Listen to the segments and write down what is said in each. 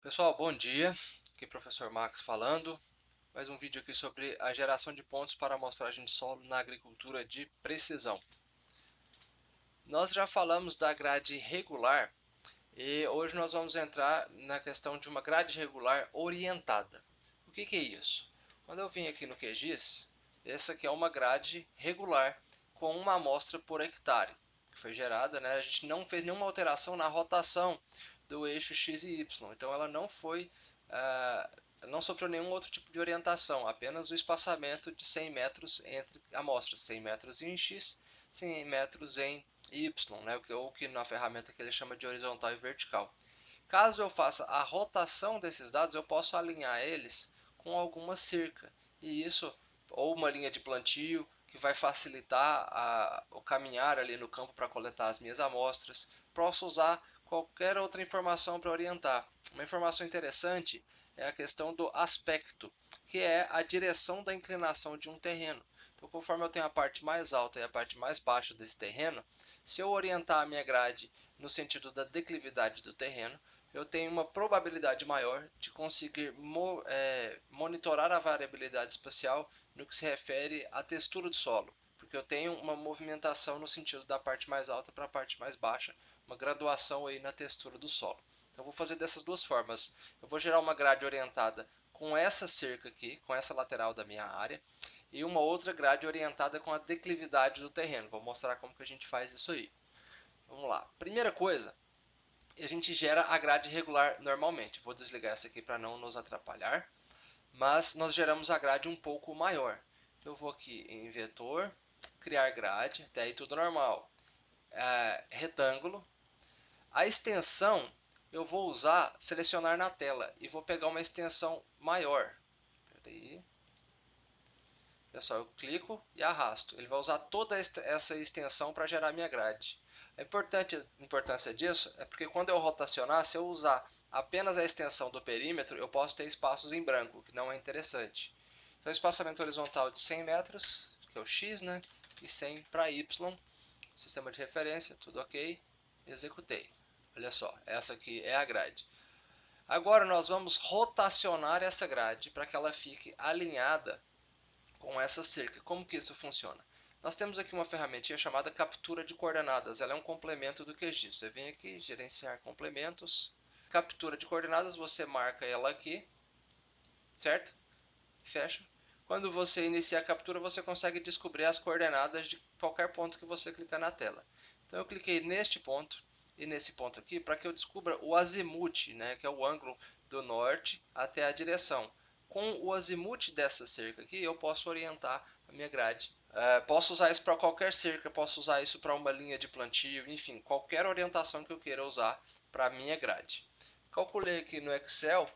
Pessoal, bom dia. Aqui é o professor Max falando. Mais um vídeo aqui sobre a geração de pontos para amostragem de solo na agricultura de precisão. Nós já falamos da grade regular e hoje nós vamos entrar na questão de uma grade regular orientada. O que é isso? Quando eu vim aqui no QGIS, essa aqui é uma grade regular com uma amostra por hectare que foi gerada, né? A gente não fez nenhuma alteração na rotação do eixo X e Y, então ela não sofreu nenhum outro tipo de orientação, apenas o espaçamento de 100 metros entre amostras, 100 metros em X, 100 metros em Y, né? O que na ferramenta que ele chama de horizontal e vertical. Caso eu faça a rotação desses dados, eu posso alinhar eles com alguma cerca. E isso, ou uma linha de plantio, que vai facilitar o caminhar ali no campo para coletar as minhas amostras. Posso usar qualquer outra informação para orientar. Uma informação interessante é a questão do aspecto, que é a direção da inclinação de um terreno. Então, conforme eu tenho a parte mais alta e a parte mais baixa desse terreno, se eu orientar a minha grade no sentido da declividade do terreno, eu tenho uma probabilidade maior de conseguir monitorar a variabilidade espacial no que se refere à textura do solo, porque eu tenho uma movimentação no sentido da parte mais alta para a parte mais baixa, uma graduação aí na textura do solo. Então eu vou fazer dessas duas formas. Eu vou gerar uma grade orientada com essa cerca aqui, com essa lateral da minha área, e uma outra grade orientada com a declividade do terreno. Vou mostrar como que a gente faz isso aí. Vamos lá. Primeira coisa, a gente gera a grade regular normalmente. Vou desligar essa aqui para não nos atrapalhar. Mas nós geramos a grade um pouco maior. Eu vou aqui em vetor, criar grade, até aí tudo normal. Retângulo. A extensão eu vou usar, selecionar na tela e vou pegar uma extensão maior. Peraí. Pessoal, eu clico e arrasto. Ele vai usar toda essa extensão para gerar minha grade. A importância disso é porque quando eu rotacionar, se eu usar apenas a extensão do perímetro, eu posso ter espaços em branco, que não é interessante. Então, espaçamento horizontal de 100 metros, que é o X, né? E 100 para Y. Sistema de referência, tudo ok. Executei. Olha só, essa aqui é a grade. Agora nós vamos rotacionar essa grade para que ela fique alinhada com essa cerca. Como que isso funciona? Nós temos aqui uma ferramentinha chamada captura de coordenadas. Ela é um complemento do QGIS. Você vem aqui, gerenciar complementos. Captura de coordenadas, você marca ela aqui, certo? Fecha. Quando você inicia a captura, você consegue descobrir as coordenadas de qualquer ponto que você clicar na tela. Então eu cliquei neste ponto e nesse ponto aqui para que eu descubra o azimuth, né, que é o ângulo do norte até a direção. Com o azimuth dessa cerca aqui, eu posso orientar a minha grade. Posso usar isso para qualquer cerca, posso usar isso para uma linha de plantio, enfim, qualquer orientação que eu queira usar para a minha grade. Calculei aqui no Excel,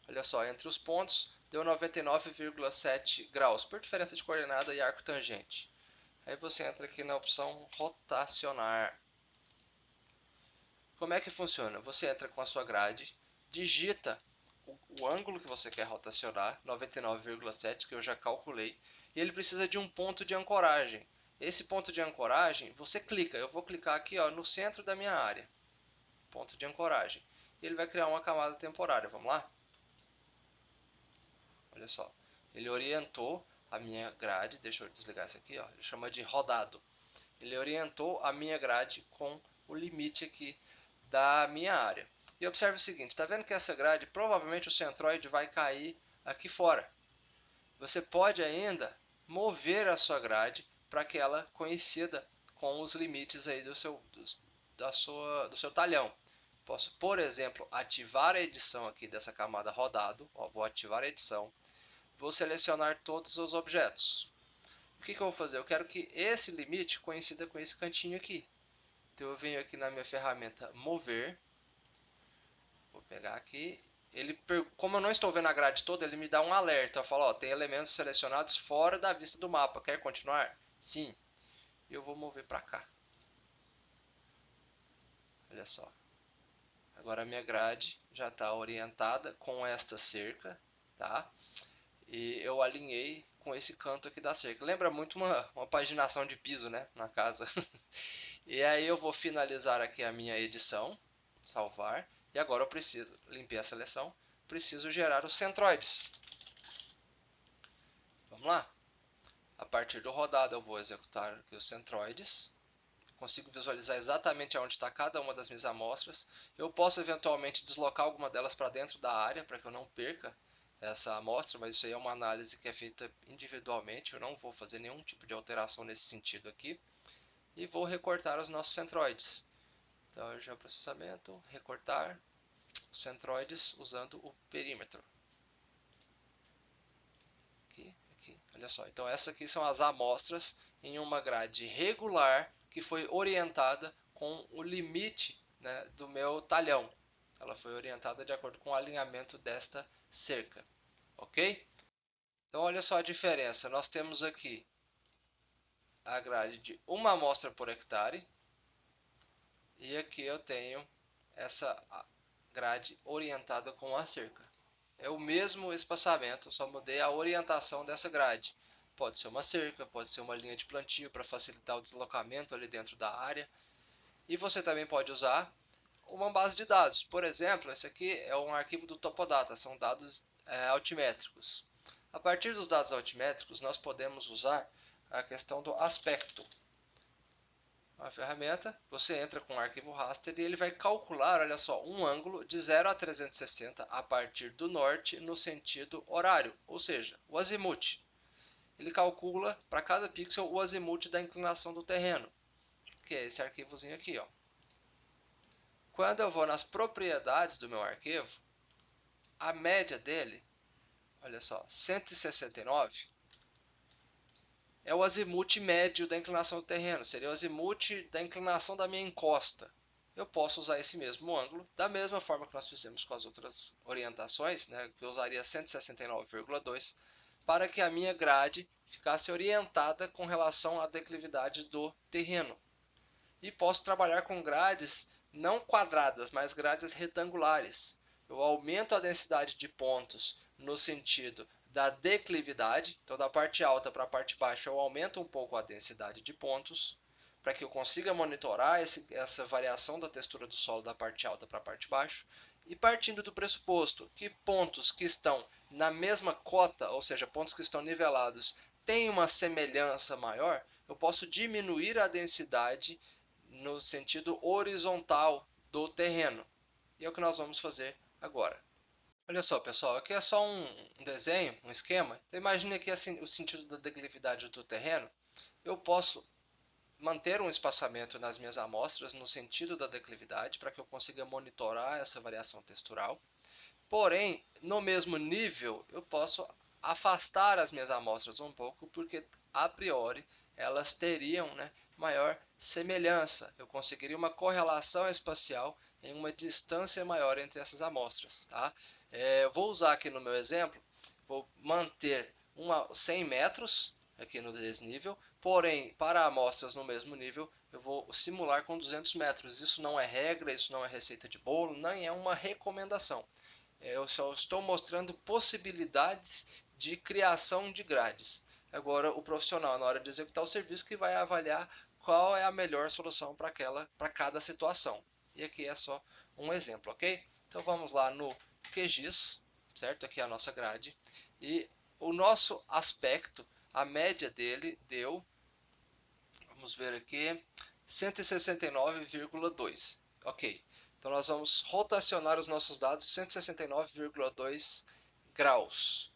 olha só, entre os pontos deu 99,7 graus, por diferença de coordenada e arco tangente. Aí você entra aqui na opção rotacionar. Como é que funciona? Você entra com a sua grade, digita o ângulo que você quer rotacionar, 99,7, que eu já calculei, e ele precisa de um ponto de ancoragem. Esse ponto de ancoragem, você clica, eu vou clicar aqui ó, no centro da minha área, ponto de ancoragem. E ele vai criar uma camada temporária, vamos lá? Olha só, ele orientou a minha grade, deixa eu desligar isso aqui, ó, ele chama de rodado. Ele orientou a minha grade com o limite aqui da minha área. E observe o seguinte, está vendo que essa grade, provavelmente o centroide vai cair aqui fora. Você pode ainda mover a sua grade para que ela coincida com os limites aí do seu talhão. Posso, por exemplo, ativar a edição aqui dessa camada rodado. Ó, vou ativar a edição. Vou selecionar todos os objetos. O que eu vou fazer? Eu quero que esse limite coincida com esse cantinho aqui. Então eu venho aqui na minha ferramenta mover. Vou pegar aqui. Como eu não estou vendo a grade toda, ele me dá um alerta. Eu falo, ó, tem elementos selecionados fora da vista do mapa. Quer continuar? Sim. Eu vou mover para cá. Olha só. Agora a minha grade já está orientada com esta cerca, tá? E eu alinhei com esse canto aqui da cerca. Lembra muito uma paginação de piso, né? Na casa. E aí eu vou finalizar aqui a minha edição, salvar. E agora eu preciso, limpei a seleção, preciso gerar os centroides. Vamos lá? A partir do rodado eu vou executar aqui os centroides. Consigo visualizar exatamente onde está cada uma das minhas amostras. Eu posso eventualmente deslocar alguma delas para dentro da área, para que eu não perca essa amostra, mas isso aí é uma análise que é feita individualmente. Eu não vou fazer nenhum tipo de alteração nesse sentido aqui. E vou recortar os nossos centroides. Então, geoprocessamento, recortar os centroides usando o perímetro. Aqui, olha só. Então, essas aqui são as amostras em uma grade regular que foi orientada com o limite, né, do meu talhão. Ela foi orientada de acordo com o alinhamento desta cerca, ok? Então, olha só a diferença. Nós temos aqui a grade de uma amostra por hectare e aqui eu tenho essa grade orientada com a cerca. É o mesmo espaçamento, só mudei a orientação dessa grade. Pode ser uma cerca, pode ser uma linha de plantio para facilitar o deslocamento ali dentro da área. E você também pode usar uma base de dados. Por exemplo, esse aqui é um arquivo do Topodata, são dados altimétricos. A partir dos dados altimétricos, nós podemos usar a questão do aspecto. Uma ferramenta, você entra com o arquivo raster e ele vai calcular, olha só, um ângulo de 0 a 360 a partir do norte no sentido horário, ou seja, o azimuth. Ele calcula para cada pixel o azimuth da inclinação do terreno, que é esse arquivozinho aqui, ó. Quando eu vou nas propriedades do meu arquivo, a média dele, olha só, 169, é o azimuth médio da inclinação do terreno, seria o azimuth da inclinação da minha encosta. Eu posso usar esse mesmo ângulo, da mesma forma que nós fizemos com as outras orientações, né, que eu usaria 169,2, para que a minha grade ficasse orientada com relação à declividade do terreno. E posso trabalhar com grades não quadradas, mas grades retangulares. Eu aumento a densidade de pontos no sentido da declividade, então da parte alta para a parte baixa eu aumento um pouco a densidade de pontos, para que eu consiga monitorar essa variação da textura do solo da parte alta para a parte baixa, e partindo do pressuposto que pontos que estão na mesma cota, ou seja, pontos que estão nivelados, têm uma semelhança maior, eu posso diminuir a densidade no sentido horizontal do terreno. E é o que nós vamos fazer agora. Olha só, pessoal, aqui é só um desenho, um esquema. Então, imagine aqui assim, o sentido da declividade do terreno. Eu posso manter um espaçamento nas minhas amostras no sentido da declividade para que eu consiga monitorar essa variação textural. Porém, no mesmo nível, eu posso afastar as minhas amostras um pouco, porque a priori elas teriam, né, maior semelhança. Eu conseguiria uma correlação espacial em uma distância maior entre essas amostras. Tá? Eu vou usar aqui no meu exemplo, vou manter 100 metros aqui no desnível, porém, para amostras no mesmo nível, eu vou simular com 200 metros. Isso não é regra, isso não é receita de bolo, nem é uma recomendação. Eu só estou mostrando possibilidades de criação de grades. Agora, o profissional, na hora de executar o serviço, que vai avaliar qual é a melhor solução para cada situação. E aqui é só um exemplo, ok? Então vamos lá no QGIS, certo? Aqui é a nossa grade. E o nosso aspecto, a média dele deu, vamos ver aqui, 169,2. Ok. Então nós vamos rotacionar os nossos dados 169,2 graus.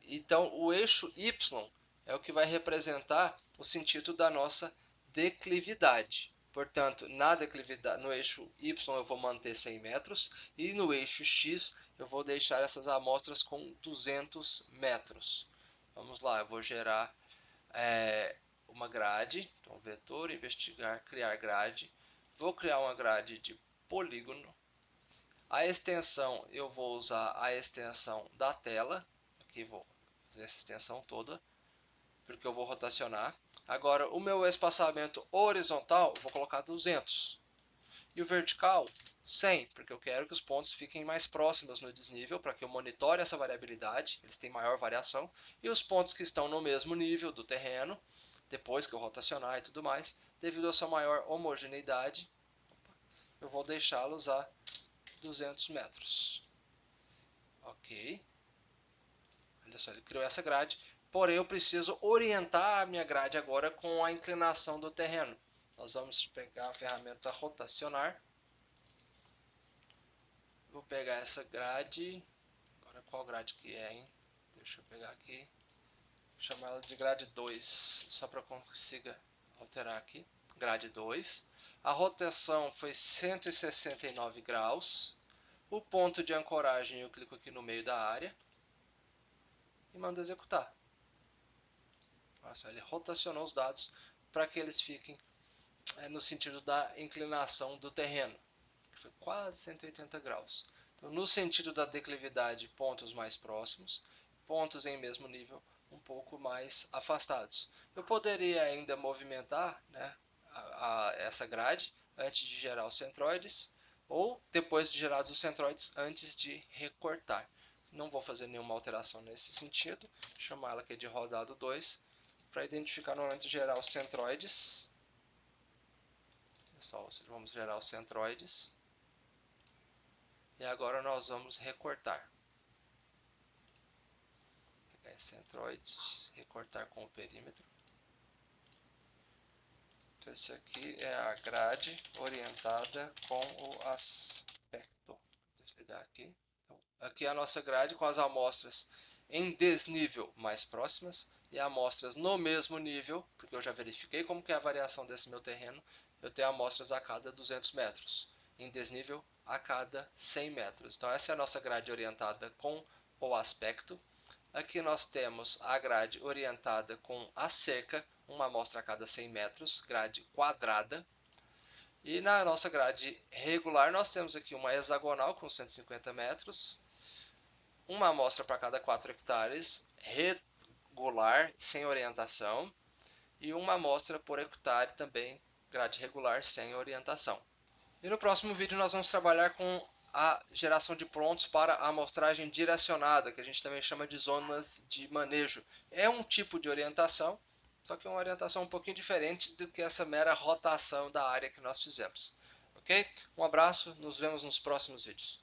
Então o eixo Y é o que vai representar o sentido da nossa declividade. Portanto, na declividade, no eixo Y eu vou manter 100 metros e no eixo X eu vou deixar essas amostras com 200 metros. Vamos lá, eu vou gerar uma grade, então vetor, investigar, criar grade. Vou criar uma grade de polígono. A extensão, eu vou usar a extensão da tela. Aqui vou fazer essa extensão toda, porque eu vou rotacionar. Agora, o meu espaçamento horizontal, vou colocar 200. E o vertical, 100, porque eu quero que os pontos fiquem mais próximos no desnível, para que eu monitore essa variabilidade, eles têm maior variação. E os pontos que estão no mesmo nível do terreno, depois que eu rotacionar e tudo mais, devido à sua maior homogeneidade, eu vou deixá-los a 200 metros. Ok. Olha só, ele criou essa grade. Porém, eu preciso orientar a minha grade agora com a inclinação do terreno. Nós vamos pegar a ferramenta rotacionar. Vou pegar essa grade. Agora, qual grade que é, hein? Deixa eu pegar aqui. Vou chamar ela de grade 2, só para que eu consiga alterar aqui. Grade 2. A rotação foi 169 graus. O ponto de ancoragem eu clico aqui no meio da área e mando executar. Nossa, ele rotacionou os dados para que eles fiquem no sentido da inclinação do terreno, que foi quase 180 graus. Então, no sentido da declividade, pontos mais próximos, pontos em mesmo nível um pouco mais afastados. Eu poderia ainda movimentar, né, essa grade antes de gerar os centroides, ou depois de gerados os centroides antes de recortar. Não vou fazer nenhuma alteração nesse sentido, vou chamar ela aqui de rodado 2, para identificar no momento de gerar os centroides. Pessoal, vamos gerar os centroides. E agora nós vamos recortar. Pegar esse centroides, recortar com o perímetro. Então, esse aqui é a grade orientada com o aspecto. Vou desligar aqui. Então, aqui é a nossa grade com as amostras em desnível mais próximas e amostras no mesmo nível, porque eu já verifiquei como que é a variação desse meu terreno. Eu tenho amostras a cada 200 metros, em desnível a cada 100 metros. Então essa é a nossa grade orientada com o aspecto. Aqui nós temos a grade orientada com a cerca, uma amostra a cada 100 metros, grade quadrada. E na nossa grade regular nós temos aqui uma hexagonal com 150 metros, uma amostra para cada 4 hectares, regular, sem orientação, e uma amostra por hectare também, grade regular, sem orientação. E no próximo vídeo nós vamos trabalhar com a geração de pontos para a amostragem direcionada, que a gente também chama de zonas de manejo. É um tipo de orientação, só que é uma orientação um pouquinho diferente do que essa mera rotação da área que nós fizemos. Ok? Um abraço, nos vemos nos próximos vídeos.